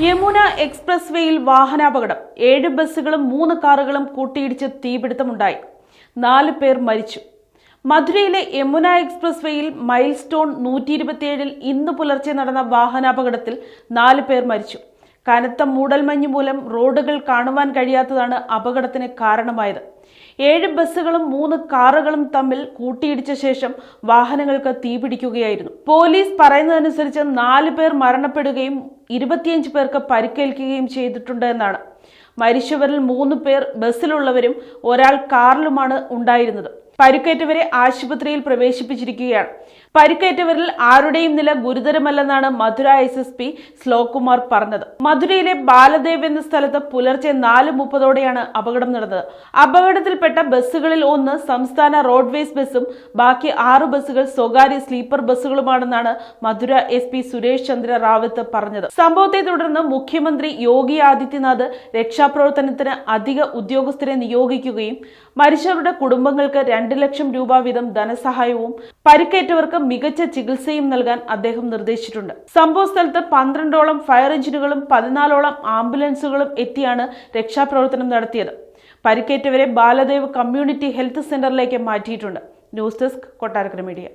Yamuna express വേയിൽ വാഹനാപകടം. 7 ബസ്സുകളും 3 കാറുകളും കൂട്ടിയിടിച്ച് തീപിടുത്തമുണ്ടായി. 4 പേർ മരിച്ചു. മധുരയിലെ യമുന എക്സ്പ്രസ് വേയിൽ മൈൽ സ്റ്റോൺ 127-ൽ ഇന്ന് പുലർച്ചെ നടന്ന വാഹനാപകടത്തിൽ 4 പേർ മരിച്ചു. കനത്ത മൂടൽമഞ്ഞ് മൂലം റോഡുകൾ കാണുവാൻ കഴിയാത്തതാണ് അപകടത്തിന് കാരണമായത്. 7 ബസ്സുകളും 3 കാറുകളും തമ്മിൽ കൂട്ടിയിടിച്ച ശേഷം വാഹനങ്ങൾക്ക് തീപിടിക്കുകയായിരുന്നു. പോലീസ് പറയുന്നതനുസരിച്ച് 4 പേർ മരണപ്പെടുകയും 25 പേർക്ക് പരിക്കേൽക്കുകയും ചെയ്തിട്ടുണ്ട് എന്നാണ്. മരിച്ചവരിൽ 3 പേർ ബസ്സിലുള്ളവരും ഒരാൾ കാറിലുമാണ് ഉണ്ടായിരുന്നത്. പരിക്കേറ്റവരെ ആശുപത്രിയിൽ പ്രവേശിപ്പിച്ചിരിക്കുകയാണ്. പരിക്കേറ്റവരിൽ ആരുടെയും നില ഗുരുതരമല്ലെന്നാണ് മധുര SSP ശ്ലോകുമാർ പറഞ്ഞത്. മധുരയിലെ ബാലദേവ് എന്ന സ്ഥലത്ത് പുലർച്ചെ 4:30ഓടെയാണ് അപകടം നടന്നത്. അപകടത്തിൽപ്പെട്ട ബസ്സുകളിൽ ഒന്ന് സംസ്ഥാന റോഡ്വേസ് ബസ്സും ബാക്കി 6 ബസ്സുകൾ സ്വകാര്യ സ്ലീപ്പർ ബസ്സുകളുമാണെന്നാണ് മധുര SP സുരേഷ് ചന്ദ്ര റാവത്ത് പറഞ്ഞത്. സംഭവത്തെ തുടർന്ന് മുഖ്യമന്ത്രി യോഗി ആദിത്യനാഥ് രക്ഷാപ്രവർത്തനത്തിന് അധിക ഉദ്യോഗസ്ഥരെ നിയോഗിക്കുകയും മരിച്ചവരുടെ കുടുംബങ്ങൾക്ക് 2 ലക്ഷം രൂപ വീതം ധനസഹായവും പരിക്കേറ്റവർക്ക് മികച്ച ചികിത്സയും നൽകാൻ അദ്ദേഹം നിർദ്ദേശിച്ചിട്ടുണ്ട്. സംഭവ സ്ഥലത്ത് 12ഓളം ഫയർ എഞ്ചിനുകളും 14ഓളം ആംബുലൻസുകളും എത്തിയാണ് രക്ഷാപ്രവർത്തനം നടത്തിയത്. പരിക്കേറ്റവരെ ബാലദേവ് കമ്മ്യൂണിറ്റി ഹെൽത്ത് സെന്ററിലേക്ക് മാറ്റിയിട്ടുണ്ട്. News desk Kottarakkara media.